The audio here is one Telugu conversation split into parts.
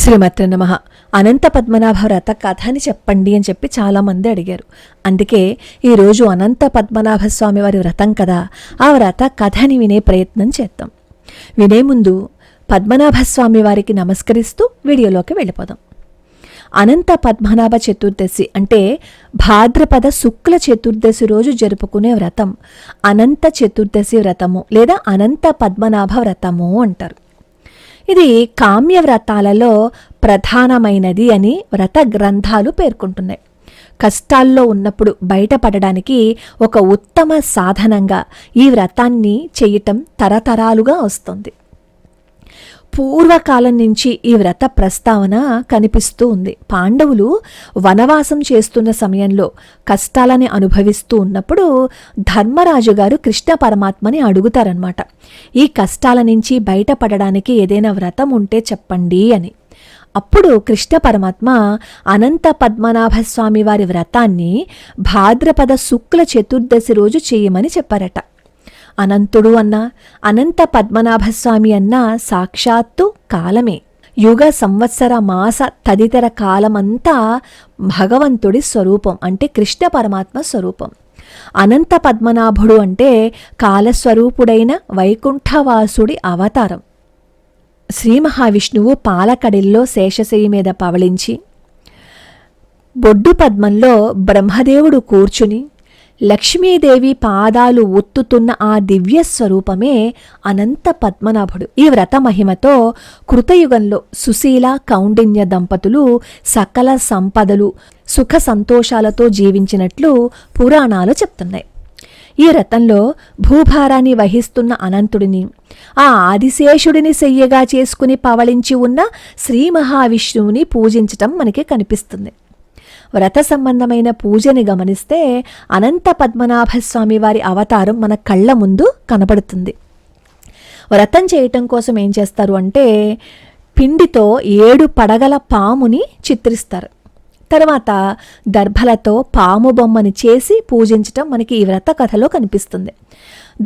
శ్రీమతే నమః. అనంత పద్మనాభ వ్రత కథ అని చెప్పండి అని చెప్పి చాలామంది అడిగారు. అందుకే ఈరోజు అనంత పద్మనాభ స్వామి వారి వ్రతం కదా, ఆ వ్రత కథని వినే ప్రయత్నం చేద్దాం. వినే ముందు పద్మనాభ స్వామి వారికి నమస్కరిస్తూ వీడియోలోకి వెళ్ళిపోదాం. అనంత పద్మనాభ చతుర్దశి అంటే భాద్రపద శుక్ల చతుర్దశి రోజు జరుపుకునే వ్రతం అనంత చతుర్దశి వ్రతము లేదా అనంత పద్మనాభ వ్రతము అంటారు. ఇది కామ్య వ్రతాలలో ప్రధానమైనది అని వ్రత గ్రంథాలు పేర్కొంటున్నాయి. కష్టాల్లో ఉన్నప్పుడు బయటపడడానికి ఒక ఉత్తమ సాధనంగా ఈ వ్రతాన్ని చేయటం తరతరాలుగా వస్తుంది. పూర్వకాలం నుంచి ఈ వ్రత ప్రస్తావన కనిపిస్తూ ఉంది. పాండవులు వనవాసం చేస్తున్న సమయంలో కష్టాలని అనుభవిస్తూ ఉన్నప్పుడు ధర్మరాజు గారు కృష్ణ పరమాత్మని అడుగుతారనమాట, ఈ కష్టాల నుంచి బయటపడడానికి ఏదైనా వ్రతం ఉంటే చెప్పండి అని. అప్పుడు కృష్ణ పరమాత్మ అనంత పద్మనాభ స్వామి వారి వ్రతాన్ని భాద్రపద శుక్ల చతుర్దశి రోజు చేయమని చెప్పారట. అనంతుడు అన్నా అనంత పద్మనాభస్వామి అన్నా సాక్షాత్తు కాలమే. యుగ సంవత్సర మాస తదితర కాలమంతా భగవంతుడి స్వరూపం, అంటే కృష్ణ పరమాత్మ స్వరూపం. అనంత పద్మనాభుడు అంటే కాలస్వరూపుడైన వైకుంఠవాసుడి అవతారం. శ్రీ మహావిష్ణువు పాలకడిల్లో శేషశయ్య మీద పవళించి బొడ్డు పద్మంలో బ్రహ్మదేవుడు కూర్చుని లక్ష్మీదేవి పాదాలు ఒత్తుతున్న ఆ దివ్య స్వరూపమే అనంత పద్మనాభుడు. ఈ వ్రత మహిమతో కృతయుగంలో సుశీల కౌండిన్య దంపతులు సకల సంపదలు సుఖ సంతోషాలతో జీవించినట్లు పురాణాలు చెప్తున్నాయి. ఈ వ్రతంలో భూభారాన్ని వహిస్తున్న అనంతుడిని, ఆ ఆదిశేషుడిని శయ్యగా చేసుకుని పవళించి ఉన్న శ్రీ మహావిష్ణువుని పూజించటం మనకి కనిపిస్తుంది. వ్రత సంబంధమైన పూజని గమనిస్తే అనంత పద్మనాభస్వామి వారి అవతారం మన కళ్ళ ముందు కనబడుతుంది. వ్రతం చేయటం కోసం ఏం చేస్తారు అంటే పిండితో 7 పడగల పాముని చిత్రిస్తారు. తర్వాత దర్భలతో పాము బొమ్మని చేసి పూజించటం మనకి ఈ వ్రత కథలో కనిపిస్తుంది.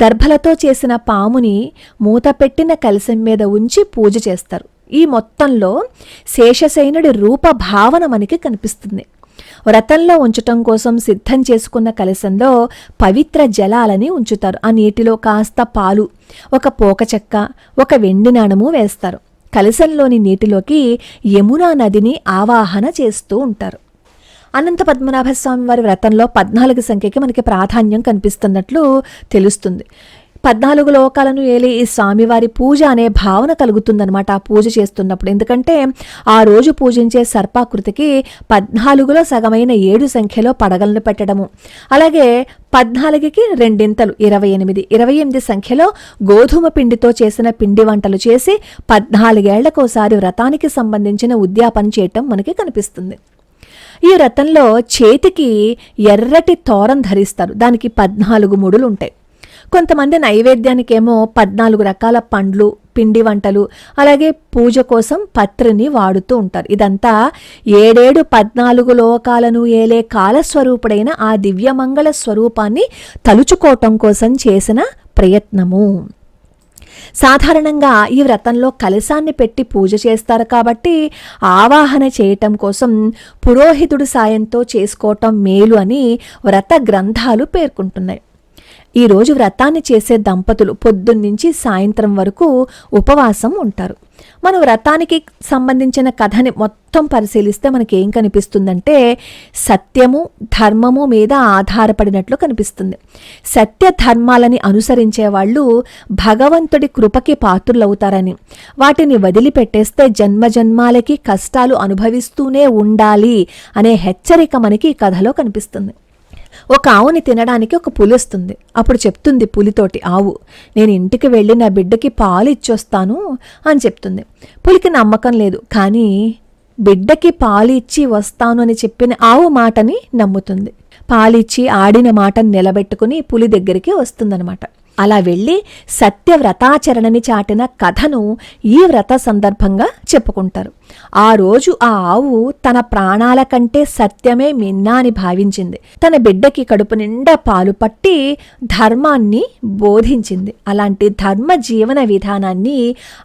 దర్భలతో చేసిన పాముని మూతపెట్టిన కలశం మీద ఉంచి పూజ చేస్తారు. ఈ మొత్తంలో శేషశయనుడి రూప భావన మనకి కనిపిస్తుంది. వ్రతంలో ఉంచటం కోసం సిద్ధం చేసుకున్న కలశంలో పవిత్ర జలాలని ఉంచుతారు. ఆ నీటిలో కాస్త పాలు, ఒక పోక చెక్క, ఒక వెండి నాణము వేస్తారు. కలశంలోని నీటిలోకి యమునా నదిని ఆవాహన చేస్తూ ఉంటారు. అనంత పద్మనాభ స్వామి వారి వ్రతంలో 14 సంఖ్యకి మనకి ప్రాధాన్యం కనిపిస్తున్నట్లు తెలుస్తుంది. 14 లోకాలను ఏలే ఈ స్వామివారి పూజ అనే భావన కలుగుతుందనమాట ఆ పూజ చేస్తున్నప్పుడు. ఎందుకంటే ఆ రోజు పూజించే సర్పాకృతికి 14లో సగమైన 7 సంఖ్యలో పడగలను పెట్టడము, అలాగే 14కి రెండింతలు 28 సంఖ్యలో గోధుమ పిండితో చేసిన పిండి వంటలు చేసి 14 ఏళ్లకోసారి వ్రతానికి సంబంధించిన ఉద్యాపన చేయటం మనకి కనిపిస్తుంది. ఈ వ్రతంలో చేతికి ఎర్రటి తోరం ధరిస్తారు. దానికి 14 ముడులు ఉంటాయి. కొంతమంది నైవేద్యానికేమో 14 రకాల పండ్లు, పిండి వంటలు, అలాగే పూజ కోసం పత్రిని వాడుతూ ఉంటారు. ఇదంతా 14 లోకాలను ఏలే కాలస్వరూపుడైన ఆ దివ్యమంగళ స్వరూపాన్ని తలుచుకోవటం కోసం చేసిన ప్రయత్నము. సాధారణంగా ఈ వ్రతంలో కలశాన్ని పెట్టి పూజ చేస్తారు కాబట్టి ఆవాహన చేయటం కోసం పురోహితుడి సాయంతో చేసుకోవటం మేలు అని వ్రత గ్రంథాలు పేర్కొంటున్నాయి. ఈరోజు వ్రతాన్ని చేసే దంపతులు పొద్దున్నుంచి సాయంత్రం వరకు ఉపవాసం ఉంటారు. మనం వ్రతానికి సంబంధించిన కథని మొత్తం పరిశీలిస్తే మనకేం కనిపిస్తుందంటే సత్యము ధర్మము మీద ఆధారపడినట్లు కనిపిస్తుంది. సత్య ధర్మాలని అనుసరించే వాళ్ళు భగవంతుడి కృపకి పాత్రులవుతారని, వాటిని వదిలిపెట్టేస్తే జన్మజన్మాలకి కష్టాలు అనుభవిస్తూనే ఉండాలి అనే హెచ్చరిక మనకి ఈ కథలో కనిపిస్తుంది. ఒక ఆవుని తినడానికి ఒక పులి వస్తుంది. అప్పుడు చెప్తుంది పులితోటి ఆవు, నేను ఇంటికి వెళ్ళి నా బిడ్డకి పాలు ఇచ్చొస్తాను అని చెప్తుంది. పులికి నమ్మకం లేదు, కానీ బిడ్డకి పాలు ఇచ్చి వస్తాను అని చెప్పిన ఆవు మాటని నమ్ముతుంది. పాలిచ్చి ఆడిన మాటను నిలబెట్టుకుని పులి దగ్గరికి వస్తుందనమాట. అలా వెళ్ళి సత్యవ్రతాచరణని చాటిన కథను ఈ వ్రత సందర్భంగా చెప్పుకుంటారు. ఆ రోజు ఆ ఆవు తన ప్రాణాల కంటే సత్యమే మిన్నా అని భావించింది. తన బిడ్డకి కడుపు నిండా పాలు పట్టి ధర్మాన్ని బోధించింది. అలాంటి ధర్మ జీవన విధానాన్ని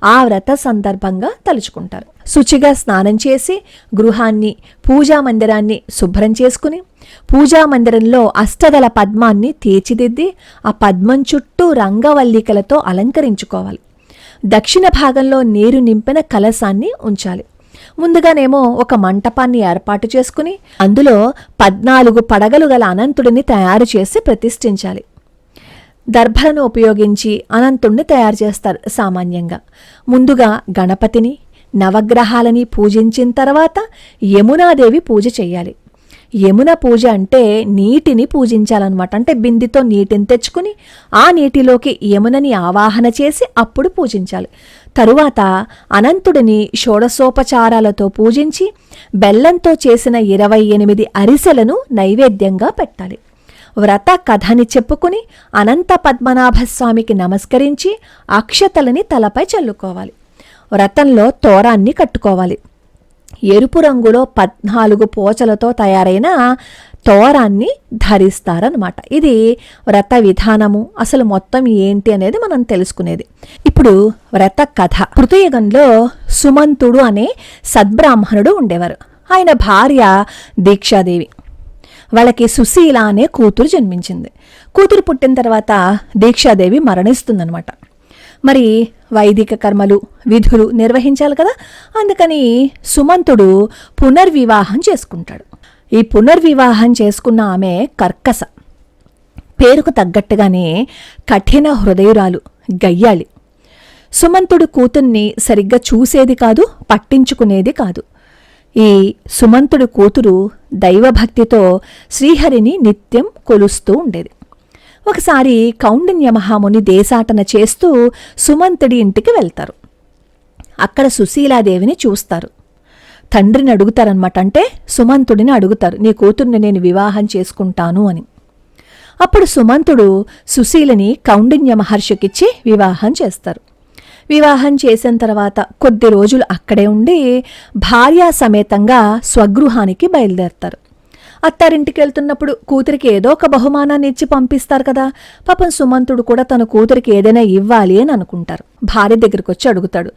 ఆ వ్రత సందర్భంగా తలుచుకుంటారు. శుచిగా స్నానం చేసి గృహాన్ని, పూజా మందిరాన్ని శుభ్రం చేసుకుని పూజామందిరంలో అష్టదళ పద్మాన్ని తీర్చిదిద్ది ఆ పద్మం చుట్టూ రంగవల్లికలతో అలంకరించుకోవాలి. దక్షిణ భాగంలో నీరు నింపిన కలశాన్ని ఉంచాలి. ముందుగానేమో ఒక మంటపాన్ని ఏర్పాటు చేసుకుని అందులో 14 పడగలు గల అనంతుడిని తయారు చేసి ప్రతిష్ఠించాలి. దర్భలను ఉపయోగించి అనంతుణ్ణి తయారు చేస్తారు సామాన్యంగా. ముందుగా గణపతిని, నవగ్రహాలని పూజించిన తర్వాత యమునాదేవి పూజ చెయ్యాలి. యమున పూజ అంటే నీటిని పూజించాలన్నమాట. అంటే బిందితో నీటిని తెచ్చుకుని ఆ నీటిలోకి యమునని ఆవాహన చేసి అప్పుడు పూజించాలి. తరువాత అనంతుడిని షోడశోపచారాలతో పూజించి బెల్లంతో చేసిన 28 అరిసెలను నైవేద్యంగా పెట్టాలి. వ్రత కథని చెప్పుకుని అనంత పద్మనాభస్వామికి నమస్కరించి అక్షతలని తలపై చల్లుకోవాలి. వ్రతంలో తోరాన్ని కట్టుకోవాలి. ఎరుపు రంగులో 14 పోచలతో తయారైన తోరాన్ని ధరిస్తారనమాట. ఇది వ్రత విధానము. అసలు మొత్తం ఏంటి అనేది మనం తెలుసుకునేది. ఇప్పుడు వ్రత కథ. కృతయుగంలో సుమంతుడు అనే సద్బ్రాహ్మణుడు ఉండేవారు. ఆయన భార్య దీక్షాదేవి. వాళ్ళకి సుశీల అనే కూతురు జన్మించింది. కూతురు పుట్టిన తర్వాత దీక్షాదేవి మరణిస్తుందనమాట. మరి వైదిక కర్మలు, విధులు నిర్వహించాలి కదా. అందుకని సుమంతుడు పునర్వివాహం చేసుకుంటాడు. ఈ పునర్వివాహం చేసుకున్న ఆమె కర్కస. పేరుకు తగ్గట్టుగానే కఠిన హృదయురాలు, గయ్యాళి. సుమంతుడు కూతుర్ని సరిగ్గా చూసేది కాదు, పట్టించుకునేది కాదు. ఈ సుమంతుడు కూతురు దైవభక్తితో శ్రీహరిని నిత్యం కొలుస్తూ ఉండేది. ఒకసారి కౌండిన్య మహాముని దేశాటన చేస్తూ సుమంతుడి ఇంటికి వెళ్తారు. అక్కడ సుశీలాదేవిని చూస్తారు. తండ్రిని అడుగుతారనమాట. అంటే సుమంతుడిని అడుగుతారు, నీ కూతుర్ని నేను వివాహం చేసుకుంటాను అని. అప్పుడు సుమంతుడు సుశీలని కౌండిన్య మహర్షికిచ్చి వివాహం చేస్తారు. వివాహం చేసిన తర్వాత కొద్ది రోజులు అక్కడే ఉండి భార్యా సమేతంగా స్వగృహానికి బయలుదేరతారు. అత్తారింటికి వెళ్తున్నప్పుడు కూతురికి ఏదో ఒక బహుమానాన్ని ఇచ్చి పంపిస్తారు కదా. పాపం సుమంతుడు కూడా తన కూతురికి ఏదైనా ఇవ్వాలి అని అనుకుంటారు. భార్య దగ్గరికి వచ్చి అడుగుతాడు,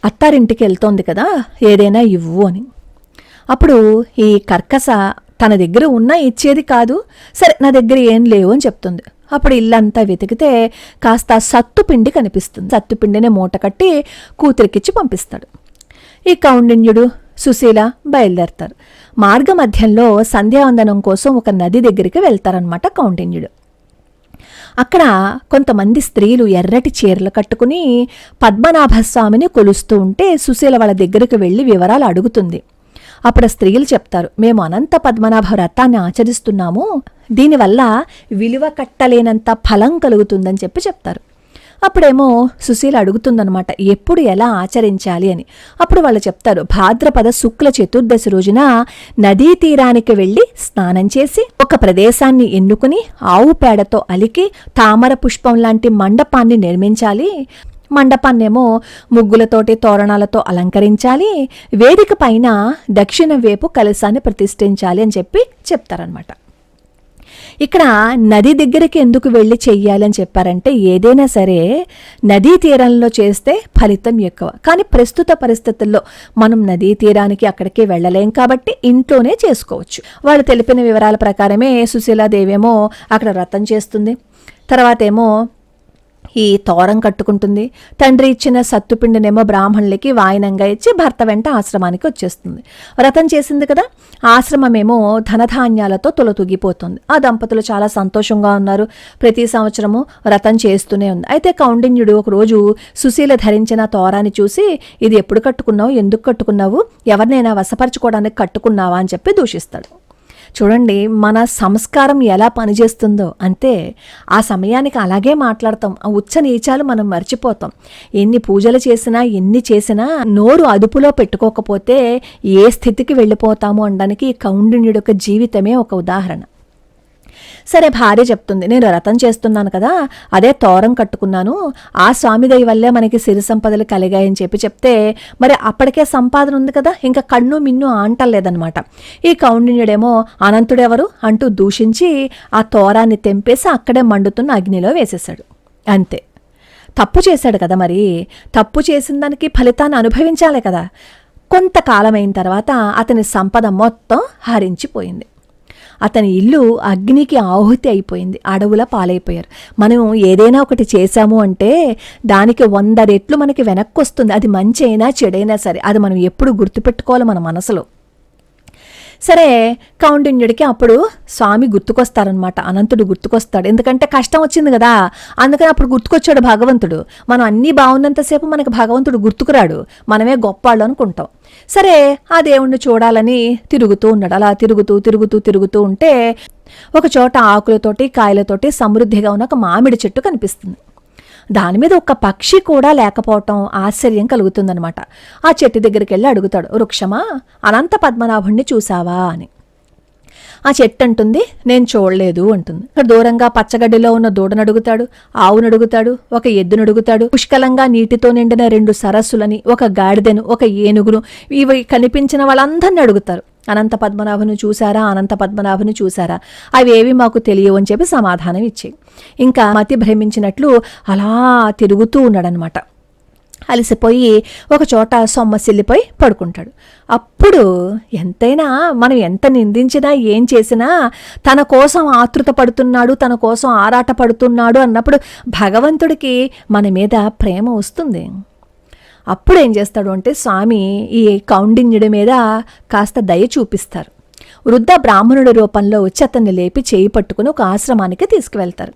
అత్తారింటికి వెళ్తోంది కదా, ఏదైనా ఇవ్వు అని. అప్పుడు ఈ కర్కస తన దగ్గర ఉన్నా ఇచ్చేది కాదు. సరే, నా దగ్గర ఏం లేవు అని చెప్తుంది. అప్పుడు ఇల్లంతా వెతికితే కాస్త సత్తుపిండి కనిపిస్తుంది. సత్తుపిండిని మూట కట్టి కూతురికిచ్చి పంపిస్తాడు. ఈ కౌండిన్యుడు, సుశీల బయలుదేరతారు. మార్గ మధ్యంలో సంధ్యావందనం కోసం ఒక నది దగ్గరికి వెళ్తారనమాట కౌండిన్యుడు. అక్కడ కొంతమంది స్త్రీలు ఎర్రటి చీరలు కట్టుకుని పద్మనాభస్వామిని కొలుస్తూ ఉంటే సుశీల వాళ్ళ దగ్గరికి వెళ్ళి వివరాలు అడుగుతుంది. అప్పుడు స్త్రీలు చెప్తారు, మేము అనంత పద్మనాభ వ్రతాన్ని ఆచరిస్తున్నాము, దీనివల్ల విలువ కట్టలేనంత ఫలం కలుగుతుందని చెప్తారు. అప్పుడేమో సుశీల అడుగుతుందనమాట, ఎప్పుడు ఎలా ఆచరించాలి అని. అప్పుడు వాళ్ళు చెప్తారు, భాద్రపద శుక్ల చతుర్దశి రోజున నదీ తీరానికి వెళ్ళి స్నానం చేసి ఒక ప్రదేశాన్ని ఎన్నుకుని ఆవు పేడతో అలికి తామర పుష్పం లాంటి మండపాన్ని నిర్మించాలి. మండపాన్నేమో ముగ్గులతోటి తోరణాలతో అలంకరించాలి. వేదిక పైన దక్షిణ వైపు కలశాన్ని ప్రతిష్ఠించాలి అని చెప్తారనమాట. ఇక్కడ నది దగ్గరికి ఎందుకు వెళ్ళి చెయ్యాలి అని చెప్పారంటే, ఏదైనా సరే నదీ తీరంలో చేస్తే ఫలితం ఎక్కువ. కానీ ప్రస్తుత పరిస్థితుల్లో మనం నదీ తీరానికి అక్కడికి వెళ్ళలేం కాబట్టి ఇంట్లోనే చేసుకోవచ్చు. వాళ్ళు తెలిపిన వివరాల ప్రకారమే సుశీలాదేవేమో అక్కడ వ్రతం చేస్తుంది. తర్వాత ఏమో ఈ తోరం కట్టుకుంటుంది. తండ్రి ఇచ్చిన సత్తుపిండినేమో బ్రాహ్మణులకి వాయినంగా ఇచ్చి భర్త వెంట ఆశ్రమానికి వచ్చేస్తుంది. వ్రతం చేసింది కదా, ఆశ్రమమేమో ధనధాన్యాలతో తొలతూగిపోతుంది. ఆ దంపతులు చాలా సంతోషంగా ఉన్నారు. ప్రతి సంవత్సరము వ్రతం చేస్తూనే ఉంది. అయితే కౌండిన్యుడు ఒకరోజు సుశీల ధరించిన తోరాన్ని చూసి, ఇది ఎప్పుడు కట్టుకున్నావు, ఎందుకు కట్టుకున్నావు, ఎవరినైనా వశపరచుకోవడానికి కట్టుకున్నావా అని దూషిస్తాడు. చూడండి మన సంస్కారం ఎలా పనిచేస్తుందో. అంతే, ఆ సమయానికి అలాగే మాట్లాడతాం. ఆ ఉచ్చ నీచాలు మనం మర్చిపోతాం. ఎన్ని పూజలు చేసినా ఎన్ని చేసినా నోరు అదుపులో పెట్టుకోకపోతే ఏ స్థితికి వెళ్ళిపోతాము అనడానికి కౌండిన్యుడి యొక్క జీవితమే ఒక ఉదాహరణ. సరే భార్య చెప్తుంది, నేను వ్రతం చేస్తున్నాను కదా, అదే తోరం కట్టుకున్నాను, ఆ స్వామి దయ వల్లే మనకి సిరి సంపదలు కలిగాయని చెప్తే మరి అప్పటికే సంపాదన ఉంది కదా, ఇంకా కన్ను మిన్ను ఆంటలేదనమాట. ఈ కౌండిన్యుడేమో అనంతుడెవరు అంటూ దూషించి ఆ తోరాన్ని తెంపేసి అక్కడే మండుతున్న అగ్నిలో వేసేశాడు. అంతే, తప్పు చేశాడు కదా, మరి తప్పు చేసిన దానికి ఫలితాన్ని అనుభవించాలి కదా. కొంతకాలమైన తర్వాత అతని సంపద మొత్తం హరించిపోయింది. అతని ఇల్లు అగ్నికి ఆహుతి అయిపోయింది, అడవుల పాలైపోయారు. మనం ఏదైనా ఒకటి చేశాము అంటే దానికి 100 రెట్లు మనకి వెనక్కి వస్తుంది. అది మంచి అయినా చెడైనా సరే, అది మనం ఎప్పుడు గుర్తుపెట్టుకోవాలి మన మనసులో. సరే, కౌండిన్యుడికి అప్పుడు స్వామి గుర్తుకొస్తారనమాట, అనంతుడు గుర్తుకొస్తాడు. ఎందుకంటే కష్టం వచ్చింది కదా, అందుకని అప్పుడు గుర్తుకొచ్చాడు భగవంతుడు. మనం అన్నీ బాగున్నంతసేపు మనకు భగవంతుడు గుర్తుకురాడు, మనమే గొప్పవాళ్ళు అనుకుంటాం. సరే, ఆ దేవుణ్ణి చూడాలని తిరుగుతూ ఉన్నాడు. అలా తిరుగుతూ ఉంటే ఒక చోట ఆకులతోటి కాయలతోటి సమృద్ధిగా ఉన్న ఒక మామిడి చెట్టు కనిపిస్తుంది. దాని మీద ఒక్క పక్షి కూడా లేకపోవటం ఆశ్చర్యం కలుగుతుందనమాట. ఆ చెట్టు దగ్గరికి వెళ్ళి అడుగుతాడు, వృక్షమా, అనంత పద్మనాభుణ్ణి చూసావా అని. ఆ చెట్టు అంటుంది, నేను చూడలేదు అంటుంది. ఇక్కడ దూరంగా పచ్చగడ్డిలో ఉన్న దూడను అడుగుతాడు, ఆవును అడుగుతాడు, ఒక ఎద్దును అడుగుతాడు, పుష్కలంగా నీటితో నిండిన 2 సరస్సులని, ఒక గాడిదను, ఒక ఏనుగును, ఇవి కనిపించిన వాళ్ళందరినీ అడుగుతారు, అనంత పద్మనాభుని చూసారా, అనంత పద్మనాభుని చూసారా, అవేవి మాకు తెలియవు అని చెప్పి సమాధానం ఇచ్చేయి. ఇంకా మతి భ్రమించినట్లు అలా తిరుగుతూ ఉన్నాడనమాట. అలసిపోయి ఒక చోట సొమ్మసిల్లిపోయి పడుకుంటాడు. అప్పుడు ఎంతైనా మనం ఎంత నిందించినా ఏం చేసినా తన కోసం ఆతృత పడుతున్నాడు, తన కోసం ఆరాట పడుతున్నాడు అన్నప్పుడు భగవంతుడికి మన మీద ప్రేమ వస్తుంది. అప్పుడు ఏం చేస్తాడు అంటే స్వామి ఈ కౌండిన్యుడి మీద కాస్త దయ చూపిస్తారు. వృద్ధ బ్రాహ్మణుడి రూపంలో వచ్చి అతన్ని లేపి చేయి పట్టుకుని ఒక ఆశ్రమానికి తీసుకువెళ్తారు.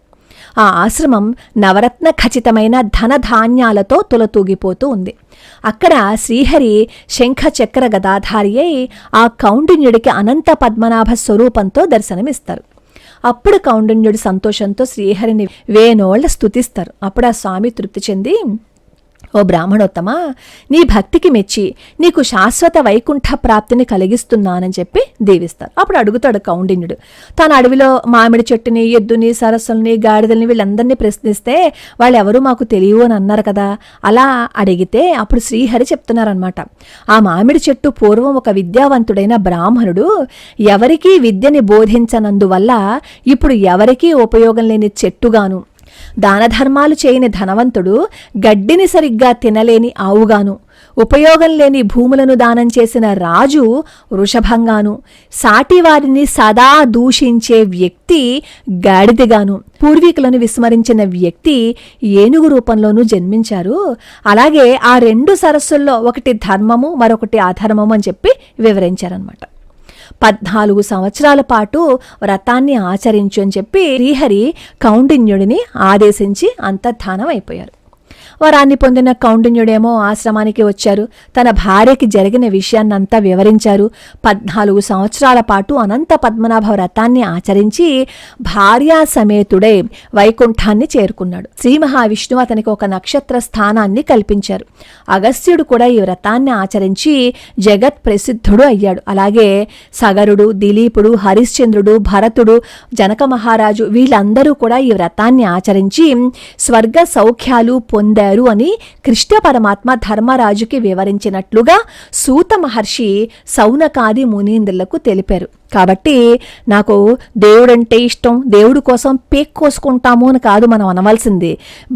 ఆ ఆశ్రమం నవరత్న ఖచ్చితమైన ధనధాన్యాలతో తులతూగిపోతూ ఉంది. అక్కడ శ్రీహరి శంఖ చక్ర గదాధారి అయి ఆ కౌండిన్యుడికి అనంత పద్మనాభ స్వరూపంతో దర్శనమిస్తారు. అప్పుడు కౌండిన్యుడి సంతోషంతో శ్రీహరిని వేనోళ్ల స్తుతిస్తారు. అప్పుడు ఆ స్వామి తృప్తి చెంది, ఓ బ్రాహ్మణోత్తమా, నీ భక్తికి మెచ్చి నీకు శాశ్వత వైకుంఠ ప్రాప్తిని కలిగిస్తున్నానని చెప్పి దీవిస్తారు. అప్పుడు అడుగుతాడు కౌండిన్యుడు, తాను అడవిలో మామిడి చెట్టుని, ఎద్దుని, సరస్సుల్ని, గాడిదల్ని వీళ్ళందరినీ ప్రశ్నిస్తే వాళ్ళెవరూ మాకు తెలియవు అని అన్నారు కదా. అలా అడిగితే అప్పుడు శ్రీహరి చెప్తున్నారనమాట, ఆ మామిడి చెట్టు పూర్వం ఒక విద్యావంతుడైన బ్రాహ్మణుడు ఎవరికీ విద్యని బోధించనందువల్ల ఇప్పుడు ఎవరికీ ఉపయోగం లేని చెట్టుగాను, దానధర్మాలు చేయని ధనవంతుడు గడ్డిని సరిగ్గా తినలేని ఆవుగాను, ఉపయోగం లేని భూములను దానం చేసిన రాజు వృషభంగాను, సాటివారిని సదా దూషించే వ్యక్తి గాడిదగాను, పూర్వీకులను విస్మరించిన వ్యక్తి ఏనుగు రూపంలోనూ జన్మించారు. అలాగే ఆ 2 సరస్సుల్లో ఒకటి ధర్మము, మరొకటి అధర్మము అని చెప్పి వివరించారనమాట. 14 సంవత్సరాల పాటు వ్రతాన్ని ఆచరించు అని చెప్పి శ్రీహరి కౌండిన్యుడిని ఆదేశించి అంతర్ధానం అయిపోయారు. వరాన్ని పొందిన కౌండిన్యుడేమో ఆశ్రమానికి వచ్చారు. తన భార్యకి జరిగిన విషయాన్నంతా వివరించారు. 14 సంవత్సరాల పాటు అనంత పద్మనాభ వ్రతాన్ని ఆచరించి భార్యా సమేతుడై వైకుంఠాన్ని చేరుకున్నాడు. శ్రీ మహావిష్ణువు అతనికి ఒక నక్షత్ర స్థానాన్ని కల్పించారు. అగస్త్యుడు కూడా ఈ వ్రతాన్ని ఆచరించి జగత్ ప్రసిద్ధుడు అయ్యాడు. అలాగే సగరుడు, దిలీపుడు, హరిశ్చంద్రుడు, భరతుడు, జనక మహారాజు వీళ్ళందరూ కూడా ఈ వ్రతాన్ని ఆచరించి స్వర్గ సౌఖ్యాలు పొందారు అని కృష్ణ పరమాత్మ ధర్మరాజుకి వివరించినట్లుగా సూత మహర్షి సౌనకాది మునీంద్రులకు తెలిపారు. కాబట్టి నాకు దేవుడంటే ఇష్టం, దేవుడి కోసం పేక్ కోసుకుంటాము అని కాదు మనం అనవలసింది.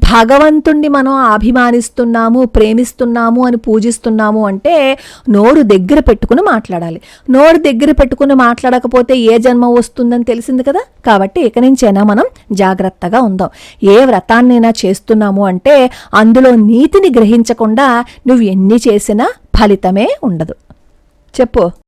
భగవంతుణ్ణి మనం అభిమానిస్తున్నాము, ప్రేమిస్తున్నాము అని పూజిస్తున్నాము అంటే నోరు దగ్గర పెట్టుకుని మాట్లాడాలి. నోరు దగ్గర పెట్టుకుని మాట్లాడకపోతే ఏ జన్మ వస్తుందని తెలిసింది కదా. కాబట్టి ఇక నుంచైనా మనం జాగ్రత్తగా ఉందాం. ఏ వ్రతాన్నైనా చేస్తున్నాము అంటే అందులో నీతిని గ్రహించకుండా నువ్వు ఎన్ని చేసినా ఫలితమే ఉండదు. చెప్పు.